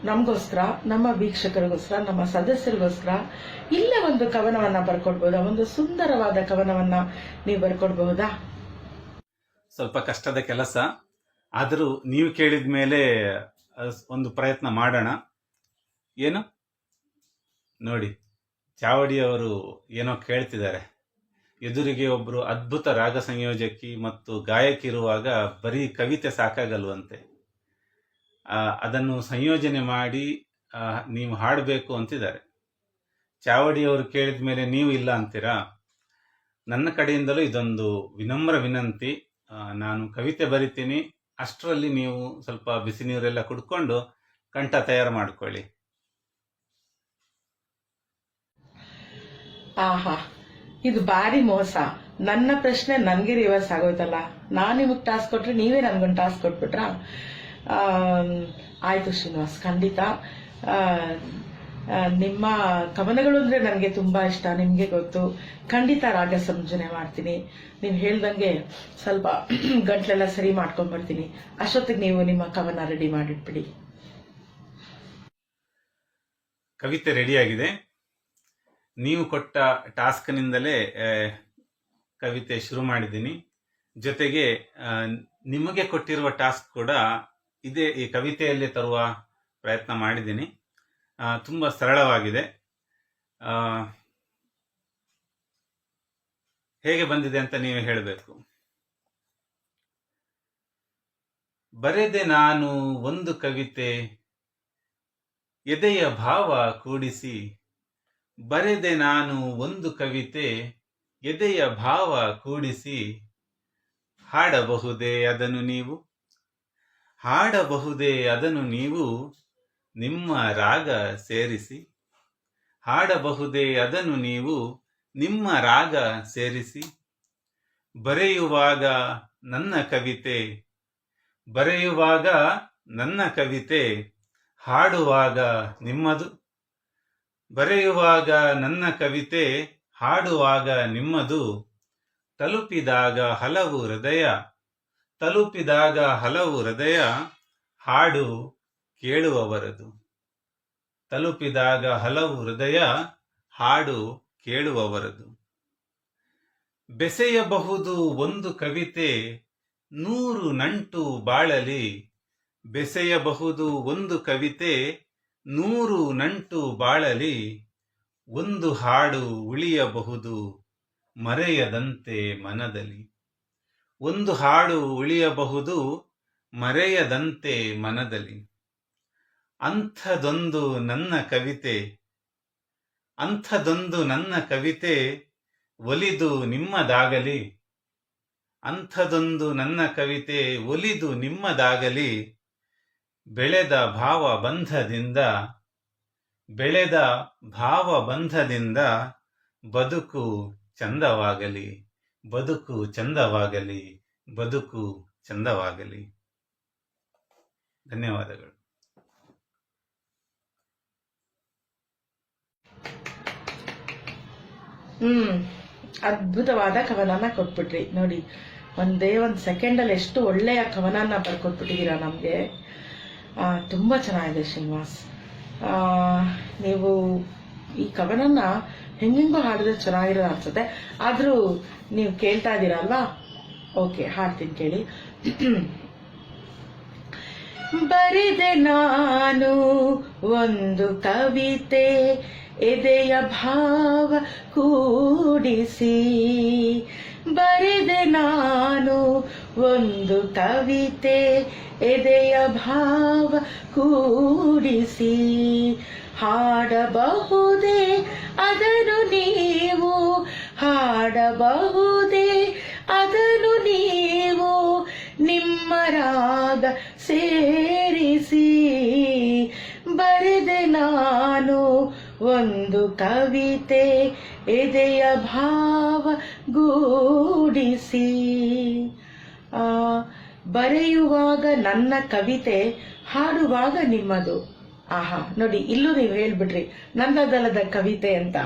ನಮಗೋಸ್ಕರ, ನಮ್ಮ ವೀಕ್ಷಕರಿಗೋಸ್ಕರ, ನಮ್ಮ ಸದಸ್ಯರಿಗೋಸ್ಕರ ಇಲ್ಲೇ ಒಂದು ಕವನವನ್ನ ಬರ್ಕೊಡ್ಬೋದಾ? ಒಂದು ಸುಂದರವಾದ ಕವನವನ್ನ ನೀವು ಬರ್ಕೊಡ್ಬಹುದಾ? ಸ್ವಲ್ಪ ಕಷ್ಟದ ಕೆಲಸ, ಆದರೂ ನೀವು ಕೇಳಿದ ಮೇಲೆ ಒಂದು ಪ್ರಯತ್ನ ಮಾಡೋಣ. ಏನು ನೋಡಿ, ಚಾವಡಿಯವರು ಏನೋ ಕೇಳ್ತಿದ್ದಾರೆ. ಎದುರಿಗೆ ಒಬ್ರು ಅದ್ಭುತ ರಾಗ ಸಂಯೋಜಕಿ ಮತ್ತು ಗಾಯಕಿ ಇರುವಾಗ ಬರೀ ಕವಿತೆ ಸಾಕಾಗಲ್ವಂತೆ. ಅದನ್ನು ಸಂಯೋಜನೆ ಮಾಡಿ ನೀವು ಹಾಡಬೇಕು ಅಂತಿದ್ದಾರೆ. ಚಾವಡಿಯವರು ಕೇಳಿದ ಮೇಲೆ ನೀವು ಇಲ್ಲ ಅಂತೀರಾ? ನನ್ನ ಕಡೆಯಿಂದಲೂ ಇದೊಂದು ವಿನಮ್ರ ವಿನಂತಿ. ನಾನು ಕವಿತೆ ಬರಿತೀನಿ, ಅಷ್ಟರಲ್ಲಿ ನೀವು ಸ್ವಲ್ಪ ಬಿಸಿ ನೀರೆಲ್ಲ ಕುಡ್ಕೊಂಡು ಕಂಠ ತಯಾರು ಮಾಡ್ಕೊಳ್ಳಿ. ಆಹಾ, ಇದು ಬಾರಿ ಮೋಸ. ನನ್ನ ಪ್ರಶ್ನೆ ನನ್ಗೆ ರಿವರ್ಸ್ ಆಗೋಯ್ತಲ್ಲ. ನಾನ್ ನಿಮಗ್ ಟಾಸ್ಕ್ ಕೊಟ್ರೆ ನೀವೇ ನನ್ಗೊಂದು ಟಾಸ್ಕ್ ಕೊಟ್ಬಿಟ್ರ? ಆಯ್ತು ಶ್ರೀನಿವಾಸ್, ಖಂಡಿತ. ನಿಮ್ಮ ಕವನಗಳು ಅಂದ್ರೆ ನನಗೆ ತುಂಬಾ ಇಷ್ಟ, ನಿಮ್ಗೆ ಗೊತ್ತು. ಖಂಡಿತ ರಾಗ ಸಂಯೋಜನೆ ಮಾಡ್ತೀನಿ. ನೀವು ಹೇಳ್ದಂಗೆ ಸ್ವಲ್ಪ ಗಂಟ್ಲೆಲ್ಲ ಸರಿ ಮಾಡ್ಕೊಂಡ್ ಬರ್ತೀನಿ. ಅಷ್ಟೊತ್ತಿಗೆ ನೀವು ನಿಮ್ಮ ಕವನ ರೆಡಿ ಮಾಡಿಟ್ಬಿಡಿ. ಕವಿತೆ ರೆಡಿಯಾಗಿದೆ. ನೀವು ಕೊಟ್ಟ ಟಾಸ್ಕ್ನಿಂದಲೇ ಕವಿತೆ ಶುರು ಮಾಡಿದ್ದೀನಿ. ಜೊತೆಗೆ ನಿಮಗೆ ಕೊಟ್ಟಿರುವ ಟಾಸ್ಕ್ ಕೂಡ ಇದೇ, ಈ ಕವಿತೆಯಲ್ಲೇ ತರುವ ಪ್ರಯತ್ನ ಮಾಡಿದ್ದೀನಿ. ತುಂಬ ಸರಳವಾಗಿದೆ. ಹೇಗೆ ಬಂದಿದೆ ಅಂತ ನೀವು ಹೇಳಬೇಕು. ಬರೆದೆ ನಾನು ಒಂದು ಕವಿತೆ, ಎದೆಯ ಭಾವ ಕೂಡಿಸಿ. ಬರೆದೆ ನಾನು ಒಂದು ಕವಿತೆ, ಎದೆಯ ಭಾವ ಕೂಡಿಸಿ. ಹಾಡಬಹುದೇ ಅದನ್ನು ನೀವು? ಹಾಡಬಹುದೇ ಅದನ್ನು ನೀವು ನಿಮ್ಮ ರಾಗ ಸೇರಿಸಿ? ಹಾಡಬಹುದೇ ಅದನ್ನು ನೀವು ನಿಮ್ಮ ರಾಗ ಸೇರಿಸಿ? ಬರೆಯುವಾಗ ನನ್ನ ಕವಿತೆ, ಬರೆಯುವಾಗ ನನ್ನ ಕವಿತೆ, ಹಾಡುವಾಗ ನಿಮ್ಮದು. ಬರೆಯುವಾಗ ನನ್ನ ಕವಿತೆ, ಹಾಡುವಾಗ ನಿಮ್ಮದು. ತಲುಪಿದಾಗ ಹಲವು ಹೃದಯ, ತಲುಪಿದಾಗ ಹಲವು ಹೃದಯ, ಹಾಡು ಕೇಳುವವರದು. ತಲುಪಿದಾಗ ಹಲವು ಹೃದಯ, ಹಾಡು ಕೇಳುವವರದು. ಬೆಸೆಯಬಹುದು ಒಂದು ಕವಿತೆ, 100 ನಂಟು ಬಾಳಲಿ. ಬೆಸೆಯಬಹುದು ಒಂದು ಕವಿತೆ, 100 ನಂಟು ಬಾಳಲಿ. ಒಂದು ಹಾಡು ಉಳಿಯಬಹುದು ಮರೆಯದಂತೆ ಮನದಲ್ಲಿ. ಒಂದು ಹಾಡು ಉಳಿಯಬಹುದು ಮರೆಯದಂತೆ ಮನದಲ್ಲಿ. ಅಂಥದೊಂದು ನನ್ನ ಕವಿತೆ, ಅಂಥದೊಂದು ನನ್ನ ಕವಿತೆ, ಒಲಿದು ನಿಮ್ಮದಾಗಲಿ. ಅಂಥದೊಂದು ನನ್ನ ಕವಿತೆ, ಒಲಿದು ನಿಮ್ಮದಾಗಲಿ. ಬೆಳೆದ ಭಾವಬಂಧದಿಂದ, ಬೆಳೆದ ಭಾವಬಂಧದಿಂದ, ಬದುಕು ಚಂದವಾಗಲಿ, ಬದುಕು ಚಂದವಾಗಲಿ, ಬದುಕು ಚಂದವಾಗಲಿ. ಧನ್ಯವಾದಗಳು. ಅದ್ಭುತವಾದ ಕವನನ ಕೊಟ್ಬಿಟ್ರಿ ನೋಡಿ. ಒಂದೇ ಒಂದು ಸೆಕೆಂಡಲ್ಲಿ ಎಷ್ಟು ಒಳ್ಳೆಯ ಕವನನ ಬರ್ಕೊಟ್ಬಿಟ್ಟಿದ್ದೀರಾ ನಮಗೆ. ತುಂಬಾ ಚೆನ್ನಾಗಿದೆ ಶ್ರೀನಿವಾಸ್. ನೀವು ಈ ಕವನನ್ನ ಹೆಂಗೆಂಗೋ ಹಾಡಿದ್ರೆ ಚೆನ್ನಾಗಿರೋದು ಅನ್ಸುತ್ತೆ. ಆದ್ರೂ ನೀವು ಕೇಳ್ತಾ ಇದ್ದೀರಾ ಅಲ್ವಾ? ಓಕೆ, ಹಾಡ್ತೀನಿ ಕೇಳಿ. ಬರೆದೆ ನಾನು ಒಂದು ಕವಿತೆ, ಎದೆಯ ಭಾವ ಕೂಡಿಸಿ. ಬರೆದೆ ನಾನು ಒಂದು ಕವಿತೆ, ಎದೆಯ ಭಾವ ಕೂಡಿಸಿ. ಹಾಡಬಹುದೇ ಅದನ್ನು ನೀವು, ಹಾಡಬಹುದೇ ಅದನ್ನು ನೀವು, ನಿಮ್ಮ ರಾಗ ಸೇರಿಸಿ. ಬರೆದೆ ನಾನು ಒಂದು ಕವಿತೆ, ಎದೆಯ ಭಾವ ಗೂಡಿಸಿ. ಬರೆಯುವಾಗ ನನ್ನ ಕವಿತೆ, ಹಾಡುವಾಗ ನಿಮ್ಮದು. ಆಹಾ, ನೋಡಿ ಇಲ್ಲೂ ನೀವು ಹೇಳ್ಬಿಟ್ರಿ ನನ್ನದಲ್ಲದ ಕವಿತೆ ಅಂತ.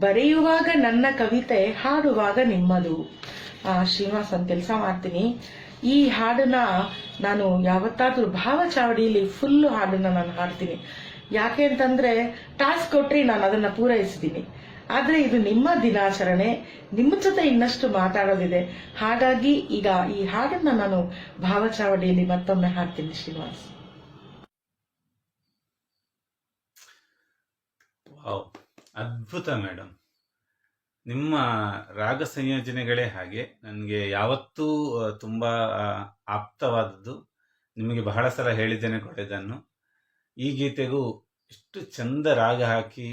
ಬರೆಯುವಾಗ ನನ್ನ ಕವಿತೆ, ಹಾಡುವಾಗ ನಿಮ್ಮದು. ಶ್ರೀನಿವಾಸ್, ಒಂದು ಕೆಲಸ ಮಾಡ್ತೀನಿ, ಈ ಹಾಡನ್ನ ನಾನು ಯಾವತ್ತಾದ್ರೂ ಭಾವಚಾವಡಿಯಲ್ಲಿ ಫುಲ್ಲು ಹಾಡನ್ನ ನಾನು ಹಾಡ್ತೀನಿ. ಯಾಕೆ ಅಂತಂದ್ರೆ ಟಾಸ್ಕ್ ಕೊಟ್ರಿ ನಾನು ಅದನ್ನ ಪೂರೈಸಿದ್ದೀನಿ. ಆದ್ರೆ ಇದು ನಿಮ್ಮ ದಿನಾಚರಣೆ, ನಿಮ್ಮ ಜೊತೆ ಇನ್ನಷ್ಟು ಮಾತಾಡೋದಿದೆ. ಹಾಗಾಗಿ ಈಗ ಈ ಹಾಡನ್ನ ನಾನು ಭಾವಚಾವಡಿಯಲ್ಲಿ ಮತ್ತೊಮ್ಮೆ ಹಾಡ್ತೀನಿ ಶ್ರೀನಿವಾಸ್. ವಾವ್, ಅದ್ಭುತ ಮೇಡಮ್. ನಿಮ್ಮ ರಾಗ ಸಂಯೋಜನೆಗಳೇ ಹಾಗೆ ನನಗೆ ಯಾವತ್ತೂ ತುಂಬಾ ಆಪ್ತವಾದದ್ದು. ನಿಮಗೆ ಬಹಳ ಸಲ ಹೇಳಿದ್ದೇನೆ ಕೂಡ ಇದನ್ನು. ಈ ಗೀತೆಗೂ ಎಷ್ಟು ಚಂದ ರಾಗ ಹಾಕಿ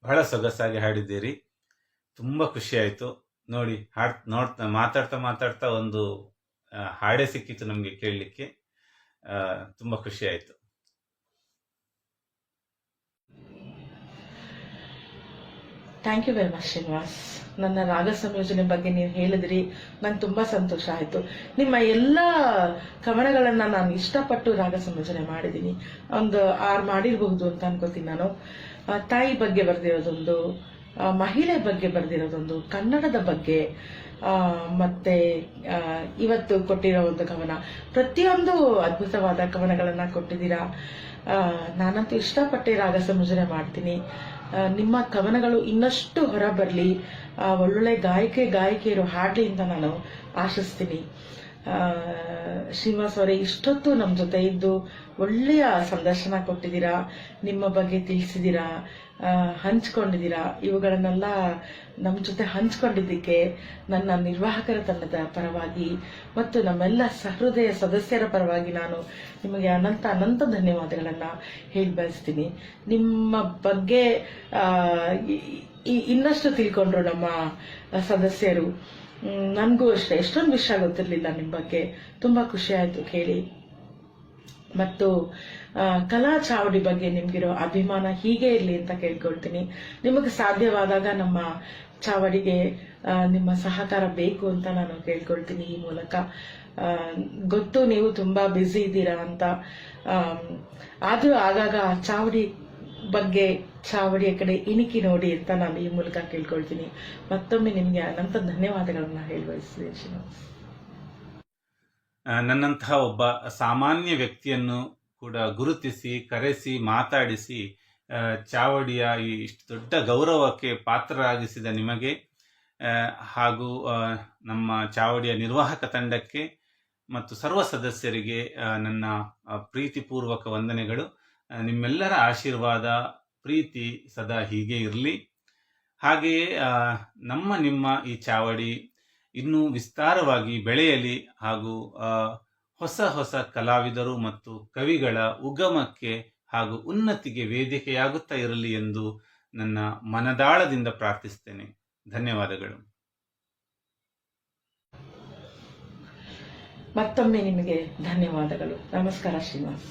ಬಹಳ ಸೊಗಸಾಗಿ ಹಾಡಿದ್ದೀರಿ. ತುಂಬ ಖುಷಿ ಆಯಿತು ನೋಡಿ. ಮಾತಾಡ್ತಾ ಮಾತಾಡ್ತಾ ಒಂದು ಹಾಡೇ ಸಿಕ್ಕಿತ್ತು ನಮಗೆ ಕೇಳಲಿಕ್ಕೆ. ತುಂಬ ಖುಷಿ ಆಯಿತು. Thank you very much Srinivas. ನನ್ನ ರಾಗ ಸಂಯೋಜನೆ ಬಗ್ಗೆ ನೀವು ಹೇಳಿದ್ರಿ, ನಂಗೆ ತುಂಬಾ ಸಂತೋಷ ಆಯಿತು. ನಿಮ್ಮ ಎಲ್ಲ ಕವನಗಳನ್ನ ನಾನು ಇಷ್ಟಪಟ್ಟು ರಾಗ ಸಂಯೋಜನೆ ಮಾಡಿದ್ದೀನಿ. ಒಂದು 6 ಮಾಡಿರಬಹುದು ಅಂತ ಅನ್ಕೋತೀನಿ ನಾನು. ತಾಯಿ ಬಗ್ಗೆ ಬರೆದಿರೋದೊಂದು, ಮಹಿಳೆ ಬಗ್ಗೆ ಬರೆದಿರೋದೊಂದು, ಕನ್ನಡದ ಬಗ್ಗೆ, ಮತ್ತೆ ಇವತ್ತು ಕೊಟ್ಟಿರೋ ಒಂದು ಕವನ, ಪ್ರತಿಯೊಂದು ಅದ್ಭುತವಾದ ಕವನಗಳನ್ನ ಕೊಟ್ಟಿದ್ದೀರಾ. ನಾನಂತೂ ಇಷ್ಟಪಟ್ಟೆ ರಾಗ ಸಂಯೋಜನೆ ಮಾಡ್ತೀನಿ. ನಿಮ್ಮ ಕವನಗಳು ಇನ್ನಷ್ಟು ಹೊರ ಬರಲಿ, ಒಳ್ಳೊಳ್ಳೆ ಗಾಯಕಿಯರು ಹಾಡಲಿ ಅಂತ ನಾನು ಆಶಿಸ್ತೀನಿ. ಶ್ರೀನಿವಾಸ್ ಅವರೇ, ಇಷ್ಟೊತ್ತು ನಮ್ಮ ಜೊತೆ ಇದ್ದು ಒಳ್ಳೆಯ ಸಂದರ್ಶನ ಕೊಟ್ಟಿದ್ದೀರಾ, ನಿಮ್ಮ ಬಗ್ಗೆ ತಿಳಿಸಿದ್ದೀರಾ, ಹಂಚ್ಕೊಂಡಿದ್ದೀರಾ. ಇವುಗಳನ್ನೆಲ್ಲ ನಮ್ಮ ಜೊತೆ ಹಂಚ್ಕೊಂಡಿದ್ದಕ್ಕೆ ನನ್ನ ನಿರ್ವಾಹಕರ ತಂಡದ ಪರವಾಗಿ ಮತ್ತು ನಮ್ಮೆಲ್ಲ ಸಹೃದಯ ಸದಸ್ಯರ ಪರವಾಗಿ ನಾನು ನಿಮಗೆ ಅನಂತ ಅನಂತ ಧನ್ಯವಾದಗಳನ್ನ ಹೇಳಿ ಬಯಸ್ತೀನಿ. ನಿಮ್ಮ ಬಗ್ಗೆ ಇನ್ನಷ್ಟು ತಿಳ್ಕೊಂಡ್ರು ನಮ್ಮ ಸದಸ್ಯರು. ನನಗೂ ಅಷ್ಟೇ ಎಷ್ಟೊಂದು ವಿಷಯ ಗೊತ್ತಿರಲಿಲ್ಲ ನಿಮ್ಮ ಬಗ್ಗೆ. ತುಂಬಾ ಖುಷಿ ಆಯ್ತು ಕೇಳಿ. ಮತ್ತು ಕಲಾ ಚಾವಡಿ ಬಗ್ಗೆ ನಿಮ್ಗಿರೋ ಅಭಿಮಾನ ಹೀಗೆ ಇರಲಿ ಅಂತ ಕೇಳ್ಕೊಳ್ತೀನಿ. ನಿಮಗೆ ಸಾಧ್ಯವಾದಾಗ ನಮ್ಮ ಚಾವಡಿಗೆ ನಿಮ್ಮ ಸಹಕಾರ ಬೇಕು ಅಂತ ನಾನು ಕೇಳ್ಕೊಳ್ತೀನಿ ಈ ಮೂಲಕ. ಗೊತ್ತು ನೀವು ತುಂಬಾ ಬ್ಯುಸಿ ಇದ್ದೀರಾ ಅಂತ, ಆದ್ರೂ ಆಗಾಗ ಚಾವಡಿ ಬಗ್ಗೆ, ಚಾವಡಿಯ ಕಡೆ ಇಣಿಕಿ ನೋಡಿ ಅಂತ ನಾನು ಈ ಮೂಲಕ ಕೇಳ್ಕೊಳ್ತೀನಿ. ಮತ್ತೊಮ್ಮೆ ನಿಮ್ಗೆ ಅನಂತ ಧನ್ಯವಾದಗಳನ್ನ ಹೇಳಬಯಸ್ತೀನಿ ಶ್ರೀನಿವಾಸ್. ನನ್ನಂತಹ ಒಬ್ಬ ಸಾಮಾನ್ಯ ವ್ಯಕ್ತಿಯನ್ನು ಕೂಡ ಗುರುತಿಸಿ, ಕರೆಸಿ, ಮಾತಾಡಿಸಿ ಚಾವಡಿಯ ಈ ಇಷ್ಟು ದೊಡ್ಡ ಗೌರವಕ್ಕೆ ಪಾತ್ರರಾಗಿಸಿದ ನಿಮಗೆ ಹಾಗೂ ನಮ್ಮ ಚಾವಡಿಯ ನಿರ್ವಾಹಕ ತಂಡಕ್ಕೆ ಮತ್ತು ಸರ್ವ ಸದಸ್ಯರಿಗೆ ನನ್ನ ಪ್ರೀತಿಪೂರ್ವಕ ವಂದನೆಗಳು. ನಿಮ್ಮೆಲ್ಲರ ಆಶೀರ್ವಾದ, ಪ್ರೀತಿ ಸದಾ ಹೀಗೆ ಇರಲಿ. ಹಾಗೆಯೇ ನಿಮ್ಮ ಈ ಚಾವಡಿ ಇನ್ನೂ ವಿಸ್ತಾರವಾಗಿ ಬೆಳೆಯಲಿ ಹಾಗೂ ಹೊಸ ಹೊಸ ಕಲಾವಿದರು ಮತ್ತು ಕವಿಗಳ ಉಗಮಕ್ಕೆ ಹಾಗೂ ಉನ್ನತಿಗೆ ವೇದಿಕೆಯಾಗುತ್ತಾ ಇರಲಿ ಎಂದು ನನ್ನ ಮನದಾಳದಿಂದ ಪ್ರಾರ್ಥಿಸ್ತೇನೆ. ಧನ್ಯವಾದಗಳು. ಮತ್ತೊಮ್ಮೆ ನಿಮಗೆ ಧನ್ಯವಾದಗಳು. ನಮಸ್ಕಾರ ಶ್ರೀನಿವಾಸ್.